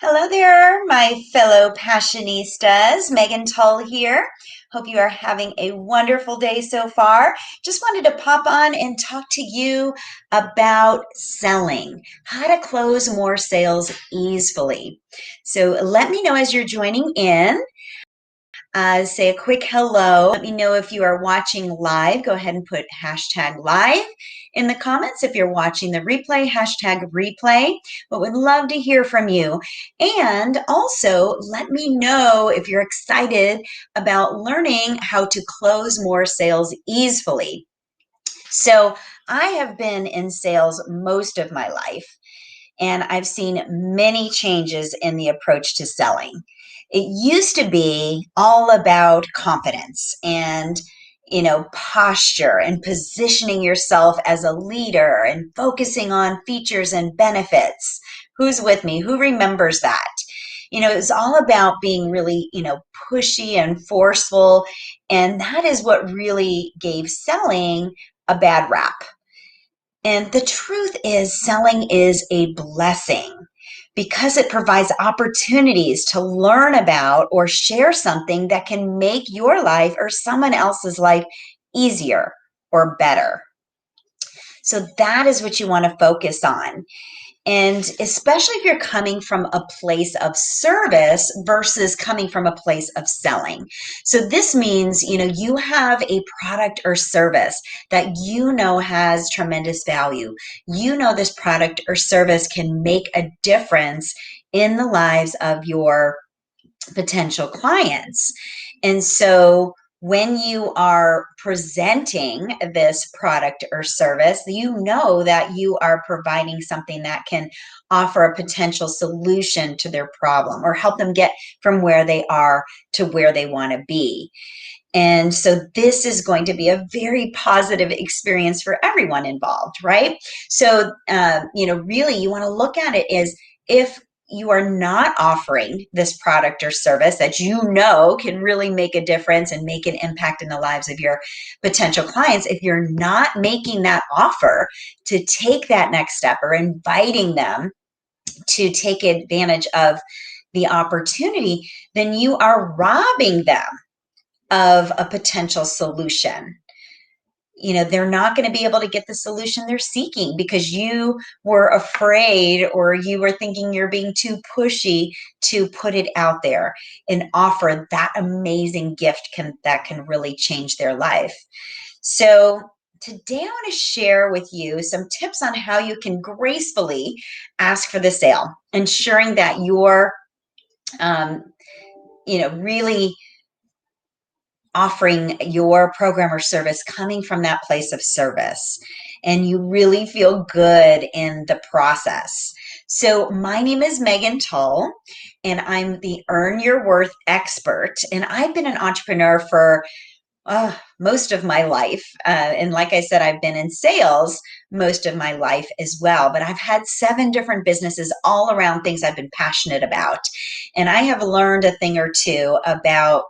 Hello there, my fellow Passionistas. Megan Tull here. Hope you are having a wonderful day so far. Just wanted to pop on and talk to you about selling, how to close more sales easily. So let me know as you're joining in. Say a quick hello. Let me know if you are watching live. Go ahead and put hashtag live in the comments. If you're watching the replay, hashtag replay. But would love to hear from you. And also let me know if you're excited about learning how to close more sales easily. So I have been in sales most of my life, and I've seen many changes in the approach to selling. It used to be all about confidence and posture and positioning yourself as a leader and focusing on features and benefits. Who's with me? Who remembers that? It's all about being really, pushy and forceful. And that is what really gave selling a bad rap. And the truth is, selling is a blessing because it provides opportunities to learn about or share something that can make your life or someone else's life easier or better. So that is what you want to focus on. And especially if you're coming from a place of service versus coming from a place of selling. So this means, you have a product or service that has tremendous value. This product or service can make a difference in the lives of your potential clients. And so when you are presenting this product or service, you know that you are providing something that can offer a potential solution to their problem or help them get from where they are to where they want to be. And so this is going to be a very positive experience for everyone involved, right? So, really you want to look at it as if you are not offering this product or service that can really make a difference and make an impact in the lives of your potential clients. If you're not making that offer to take that next step or inviting them to take advantage of the opportunity, then you are robbing them of a potential solution. They're not going to be able to get the solution they're seeking because you were afraid or you were thinking you're being too pushy to put it out there and offer that amazing gift that can really change their life. So today I want to share with you some tips on how you can gracefully ask for the sale, ensuring that you're really offering your program or service coming from that place of service, and you really feel good in the process. So my name is Megan Tull, and I'm the Earn Your Worth expert, and I've been an entrepreneur for most of my life. And like I said, I've been in sales most of my life as well, but I've had 7 different businesses all around things I've been passionate about. And I have learned a thing or two about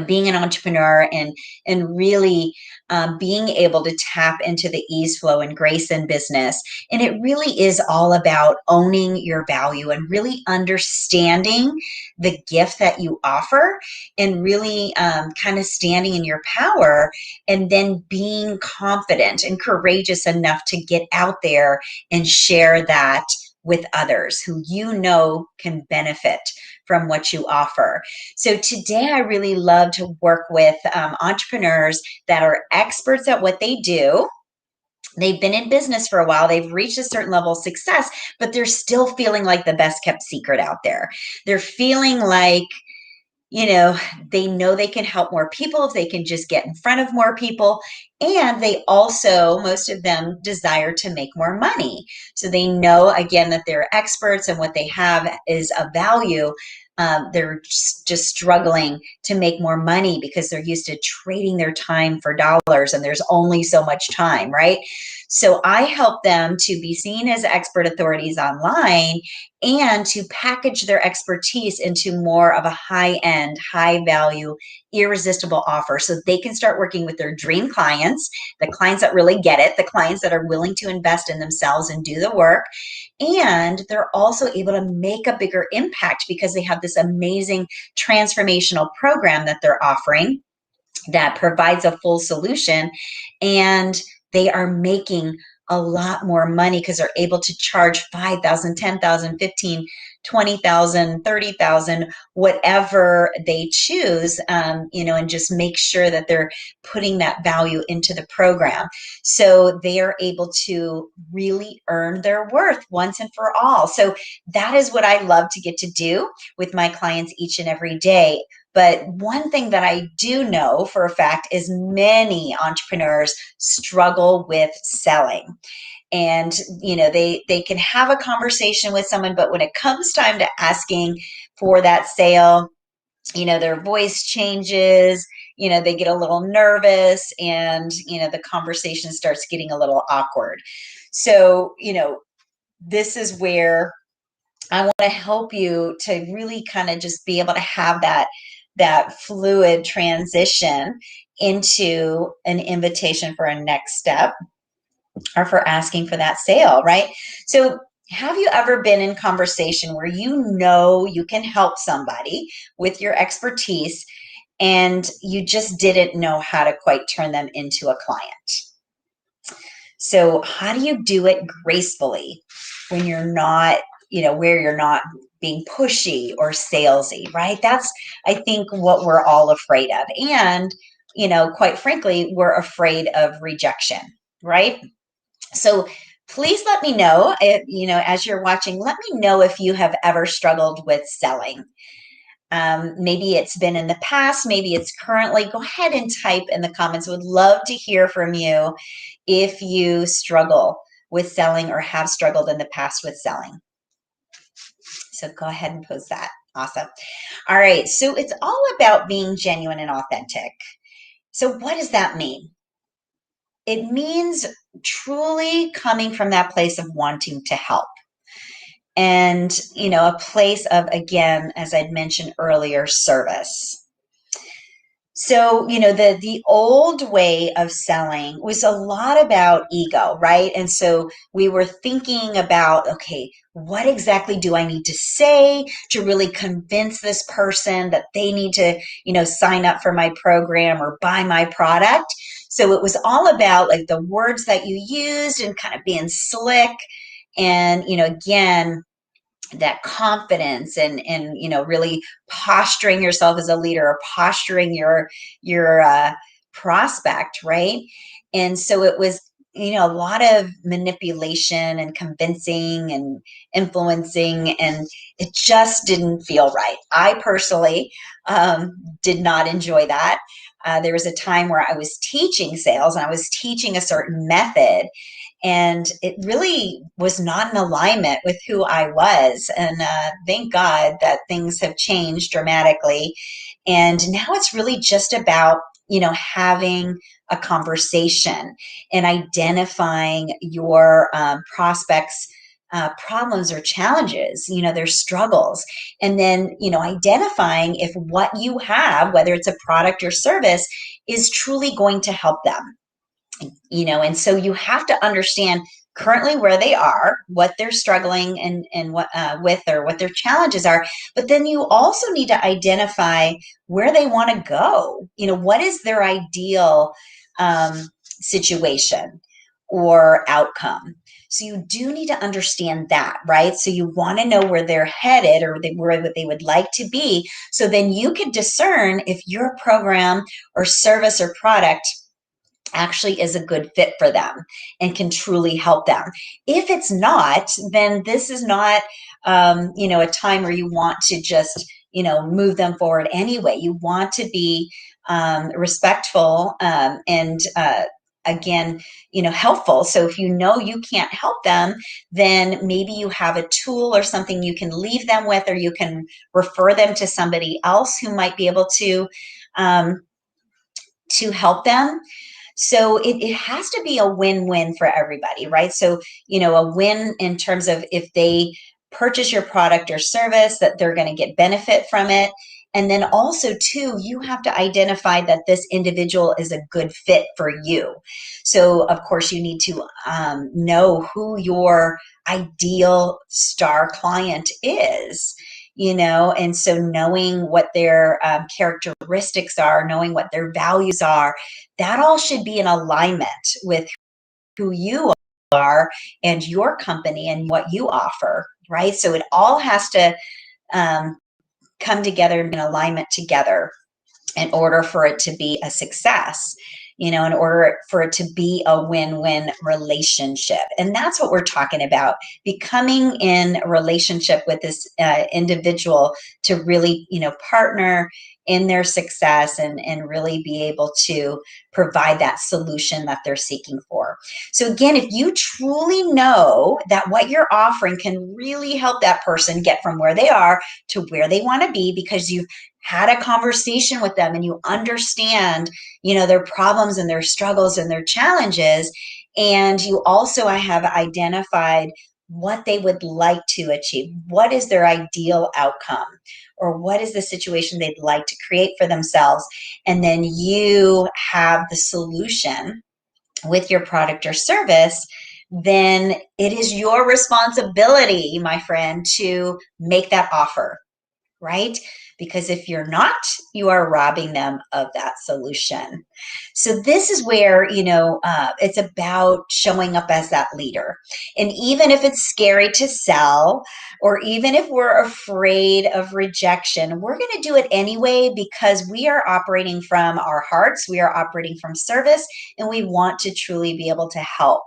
being an entrepreneur and really being able to tap into the ease, flow, and grace in business. And it really is all about owning your value and really understanding the gift that you offer and really kind of standing in your power and then being confident and courageous enough to get out there and share that with others who can benefit from what you offer. So today I really love to work with entrepreneurs that are experts at what they do. They've been in business for a while. They've reached a certain level of success, but they're still feeling like the best kept secret out there. They're feeling like, they know they can help more people if they can just get in front of more people. And they also, most of them, desire to make more money. So they know, again, that they're experts and what they have is of value. They're just struggling to make more money because they're used to trading their time for dollars, and there's only so much time, right? So I help them to be seen as expert authorities online and to package their expertise into more of a high-end, high-value, irresistible offer so they can start working with their dream clients, the clients that really get it, the clients that are willing to invest in themselves and do the work. And they're also able to make a bigger impact because they have this amazing transformational program that they're offering that provides a full solution, and they are making a lot more money because they're able to charge 5,000, 10,000, 15, 20,000, 30,000, whatever they choose, and just make sure that they're putting that value into the program. So they are able to really earn their worth once and for all. So that is what I love to get to do with my clients each and every day. But one thing that I do know for a fact is many entrepreneurs struggle with selling. And they can have a conversation with someone, but when it comes time to asking for that sale, their voice changes, they get a little nervous, and the conversation starts getting a little awkward. So, this is where I want to help you to really kind of just be able to have that fluid transition into an invitation for a next step or for asking for that sale, right? So have you ever been in conversation where you can help somebody with your expertise and you just didn't know how to quite turn them into a client? So how do you do it gracefully when you're not, where you're not being pushy or salesy, right? That's, I think, what we're all afraid of. And, quite frankly, we're afraid of rejection, right? So please let me know if, as you're watching, let me know if you have ever struggled with selling. Maybe it's been in the past, maybe it's currently. Go ahead and type in the comments. Would love to hear from you if you struggle with selling or have struggled in the past with selling. So go ahead and post that. Awesome. All right. So it's all about being genuine and authentic. So what does that mean? It means truly coming from that place of wanting to help. And, a place of, again, as I'd mentioned earlier, service. So, the old way of selling was a lot about ego, right? And so we were thinking about, okay, what exactly do I need to say to really convince this person that they need to, sign up for my program or buy my product? So it was all about like the words that you used and kind of being slick and, again, that confidence and really posturing yourself as a leader or posturing your prospect, right? And so it was a lot of manipulation and convincing and influencing, and it just didn't feel right. I personally did not enjoy that. There was a time where I was teaching sales and I was teaching a certain method, and it really was not in alignment with who I was. And thank God that things have changed dramatically. And now it's really just about, having a conversation and identifying your prospects' problems or challenges, their struggles. And then, identifying if what you have, whether it's a product or service, is truly going to help them. And so you have to understand currently where they are, what they're struggling and what with, or what their challenges are. But then you also need to identify where they want to go. What is their ideal situation or outcome? So you do need to understand that, right? So you want to know where they're headed or where they would like to be. So then you can discern if your program or service or product actually is a good fit for them and can truly help them. If it's not, then this is not, a time where you want to just, move them forward anyway. You want to be respectful and again, helpful. So if you can't help them, then maybe you have a tool or something you can leave them with, or you can refer them to somebody else who might be able to help them. So it has to be a win-win for everybody, right? So, a win in terms of if they purchase your product or service, that they're going to get benefit from it. And then also, too, you have to identify that this individual is a good fit for you. So, of course, you need to know who your ideal star client is, and so knowing what their characteristics are, knowing what their values are, that all should be in alignment with who you are and your company and what you offer, right? So it all has to um, come together and be in alignment together in order for it to be a success, in order for it to be a win-win relationship. And that's what we're talking about, becoming in a relationship with this individual to really, partner in their success and really be able to provide that solution that they're seeking for. So again, if you truly know that what you're offering can really help that person get from where they are to where they want to be, because you've had a conversation with them and you understand, their problems and their struggles and their challenges, and you also have identified what they would like to achieve, what is their ideal outcome, or what is the situation they'd like to create for themselves, and then you have the solution with your product or service, then it is your responsibility, my friend, to make that offer, right? Because if you're not, you are robbing them of that solution. So this is where, it's about showing up as that leader. And even if it's scary to sell, or even if we're afraid of rejection, we're going to do it anyway, because we are operating from our hearts, we are operating from service, and we want to truly be able to help.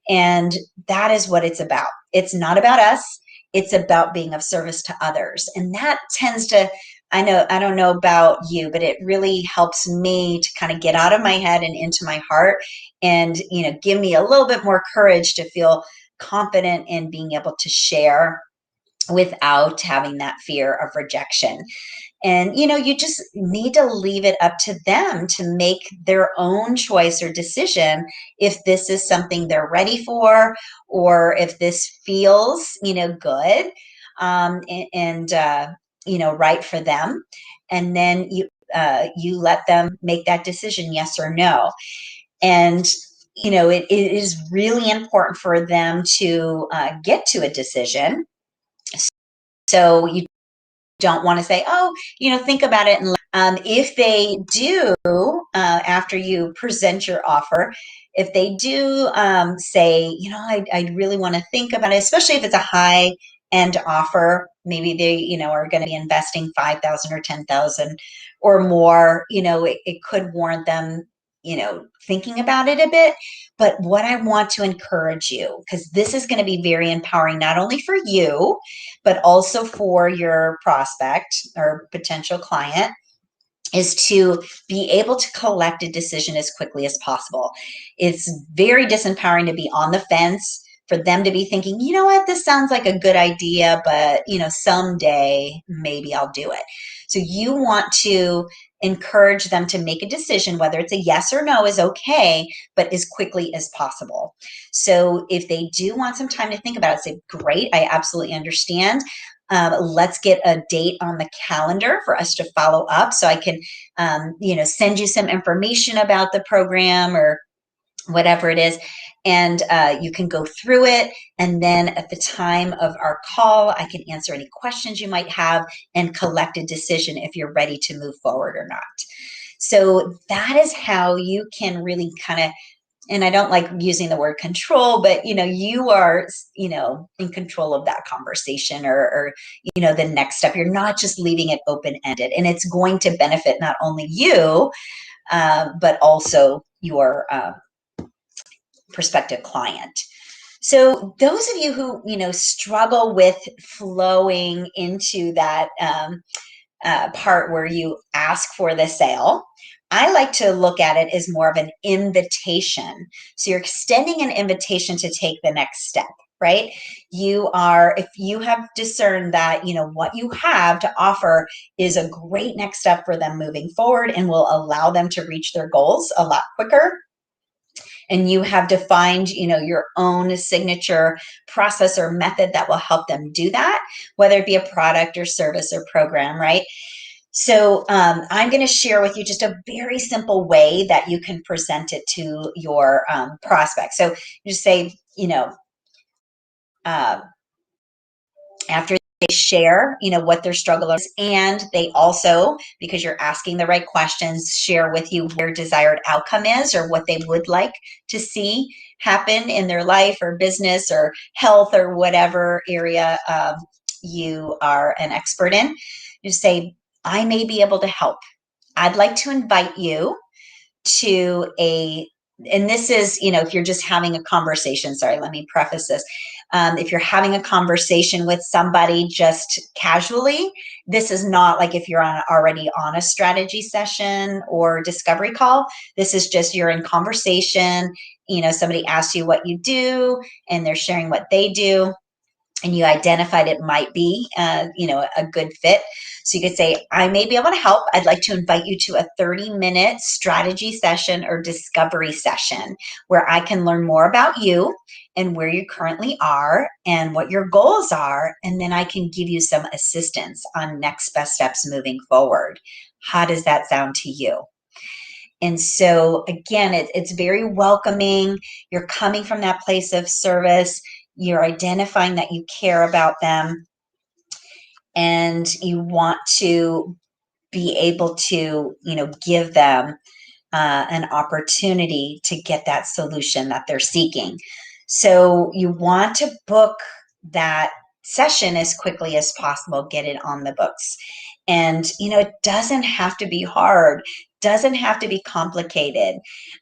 And that is what it's about. It's not about us. It's about being of service to others. And that tends to, I don't know about you, but it really helps me to kind of get out of my head and into my heart, and, give me a little bit more courage to feel confident in being able to share without having that fear of rejection. And, you just need to leave it up to them to make their own choice or decision if this is something they're ready for, or if this feels, good, and right for them. And then you let them make that decision, yes or no. And, it is really important for them to get to a decision. So you don't want to say, oh, think about it. And if they do, after you present your offer, if they do say, I really want to think about it, especially if it's a high end offer, maybe they, are going to be investing 5,000 or 10,000 or more, it could warrant them, thinking about it a bit. But what I want to encourage you, because this is going to be very empowering, not only for you, but also for your prospect or potential client, is to be able to collect a decision as quickly as possible. It's very disempowering to be on the fence, for them to be thinking, you know what, this sounds like a good idea, but someday maybe I'll do it. So you want to encourage them to make a decision, whether it's a yes or no is okay, but as quickly as possible. So if they do want some time to think about it, say, great, I absolutely understand. Let's get a date on the calendar for us to follow up, so I can, send you some information about the program or whatever it is. And you can go through it. And then at the time of our call, I can answer any questions you might have and collect a decision if you're ready to move forward or not. So that is how you can really kind of, and I don't like using the word control, but you are, in control of that conversation, or the next step. You're not just leaving it open-ended, and it's going to benefit not only you, but also your prospective client. So those of you who, struggle with flowing into that part where you ask for the sale, I like to look at it as more of an invitation. So you're extending an invitation to take the next step, right? If you have discerned that, what you have to offer is a great next step for them moving forward and will allow them to reach their goals a lot quicker, and you have defined, your own signature process or method that will help them do that, whether it be a product or service or program, right? So I'm going to share with you just a very simple way that you can present it to your prospect. So you just say, uh, after they share, what their struggle is, and they also, because you're asking the right questions, share with you their desired outcome is, or what they would like to see happen in their life or business or health or whatever area you are an expert in. You say, I may be able to help. I'd like to invite you to and this is, if you're just having a conversation, sorry, let me preface this. If you're having a conversation with somebody just casually, this is not like if you're already on a strategy session or discovery call. This is just you're in conversation. Somebody asks you what you do and they're sharing what they do, and you identified it might be, a good fit. So you could say, I may be able to help. I'd like to invite you to a 30-minute strategy session or discovery session where I can learn more about you and where you currently are and what your goals are. And then I can give you some assistance on next best steps moving forward. How does that sound to you? And so again, it's very welcoming. You're coming from that place of service. You're identifying that you care about them and you want to be able to, give them an opportunity to get that solution that they're seeking. So you want to book that session as quickly as possible, get it on the books. And, it doesn't have to be hard, doesn't have to be complicated.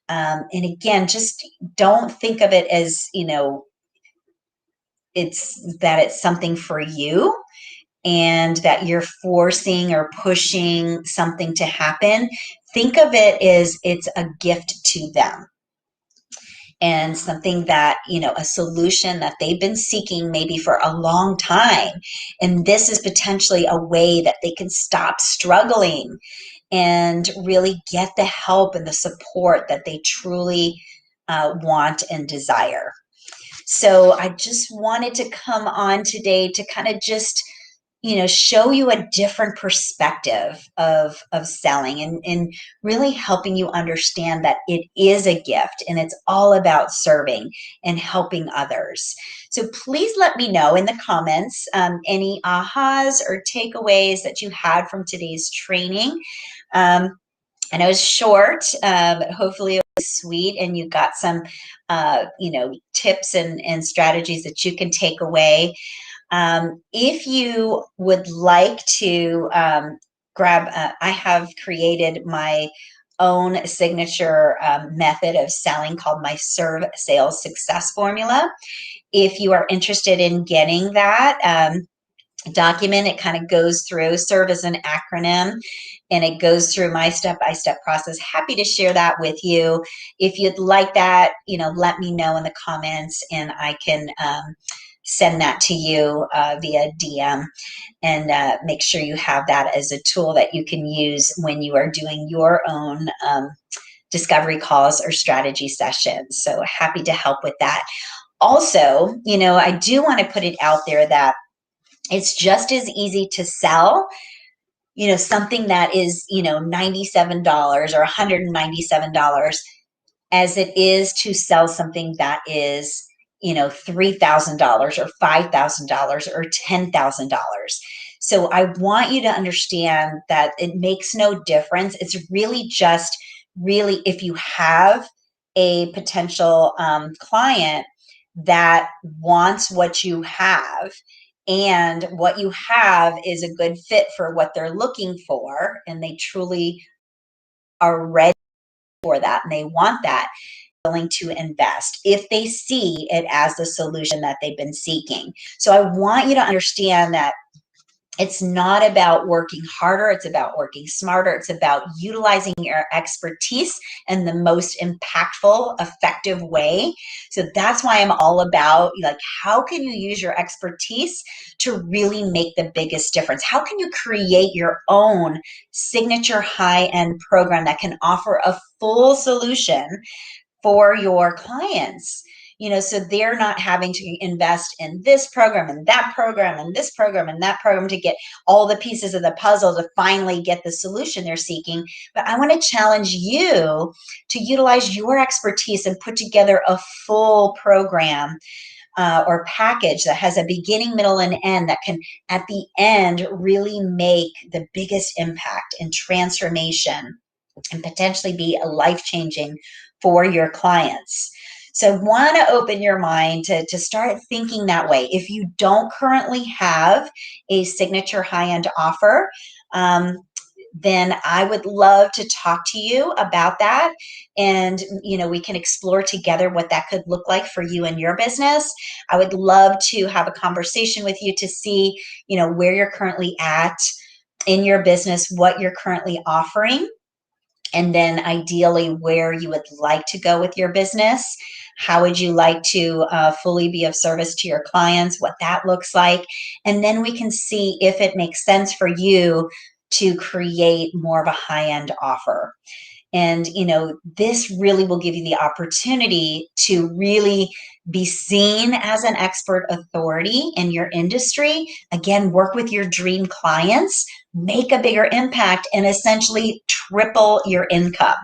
And again, just don't think of it as, it's something for you and that you're forcing or pushing something to happen. Think of it as it's a gift to them and something that, a solution that they've been seeking maybe for a long time. And this is potentially a way that they can stop struggling and really get the help and the support that they truly want and desire. So I just wanted to come on today to kind of just, show you a different perspective of selling and really helping you understand that it is a gift and it's all about serving and helping others. So please let me know in the comments any ahas or takeaways that you had from today's training. I know it's short, but hopefully it was sweet and you got some, tips and strategies that you can take away. If you would like to grab, I have created my own signature method of selling called my Serve Sales Success Formula. If you are interested in getting that document, it kind of goes through, serve as an acronym, and it goes through my step-by-step process. Happy to share that with you. If you'd like that, let me know in the comments and I can send that to you via DM and make sure you have that as a tool that you can use when you are doing your own discovery calls or strategy sessions. So happy to help with that. Also, I do want to put it out there that it's just as easy to sell, something that is, $97 or $197 as it is to sell something that is, $3,000 or $5,000 or $10,000. So I want you to understand that it makes no difference. It's really just if you have a potential client that wants what you have and what you have is a good fit for what they're looking for and they truly are ready for that and they want that, willing to invest if they see it as the solution that they've been seeking. So I want you to understand that it's not about working harder, it's about working smarter, it's about utilizing your expertise in the most impactful, effective way. So that's why I'm all about, like, how can you use your expertise to really make the biggest difference? How can you create your own signature high-end program that can offer a full solution for your clients. So they're not having to invest in this program and that program and this program and that program to get all the pieces of the puzzle to finally get the solution they're seeking. But I want to challenge you to utilize your expertise and put together a full program or package that has a beginning, middle, and end that can, at the end, really make the biggest impact and transformation and potentially be life-changing for your clients. So want to open your mind to start thinking that way. If you don't currently have a signature high-end offer, then I would love to talk to you about that. And, we can explore together what that could look like for you and your business. I would love to have a conversation with you to see, where you're currently at in your business, what you're currently offering, and then ideally where you would like to go with your business. How would you like to fully be of service to your clients, what that looks like. And then we can see if it makes sense for you to create more of a high-end offer. And, this really will give you the opportunity to really be seen as an expert authority in your industry. Again, work with your dream clients, make a bigger impact, and essentially triple your income.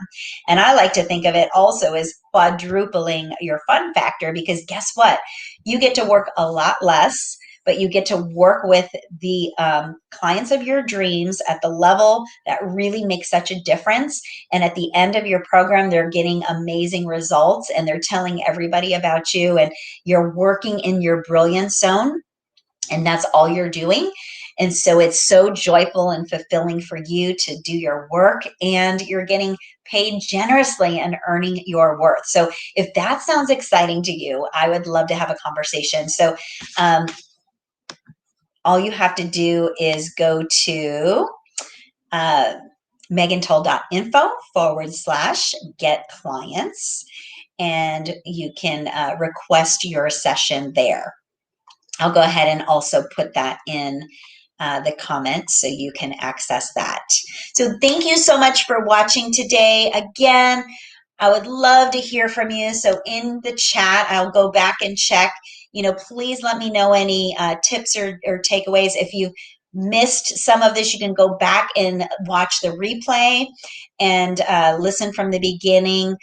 And I like to think of it also as quadrupling your fun factor, because guess what? You get to work a lot less, but you get to work with the clients of your dreams at the level that really makes such a difference. And at the end of your program, they're getting amazing results and they're telling everybody about you, and you're working in your brilliance zone, and that's all you're doing. And so it's so joyful and fulfilling for you to do your work, and you're getting paid generously and earning your worth. So if that sounds exciting to you, I would love to have a conversation. So all you have to do is go to megantoll.info/get clients, and you can request your session there. I'll go ahead and also put that in the comments so you can access that. So thank you so much for watching today. Again, I would love to hear from you. So in the chat, I'll go back and check. Please let me know any tips or takeaways. If you missed some of this, you can go back and watch the replay and listen from the beginning.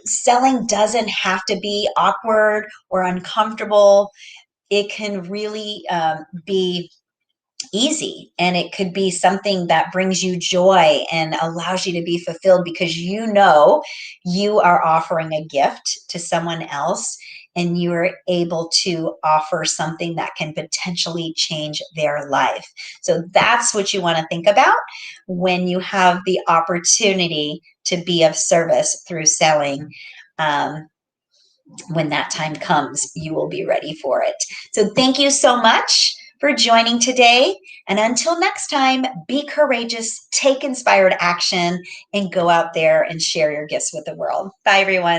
Selling doesn't have to be awkward or uncomfortable. It can really be easy, and it could be something that brings you joy and allows you to be fulfilled, because you are offering a gift to someone else, and you are able to offer something that can potentially change their life. So that's what you want to think about when you have the opportunity to be of service through selling. When that time comes, you will be ready for it. So thank you so much for joining today. And until next time, be courageous, take inspired action, and go out there and share your gifts with the world. Bye, everyone.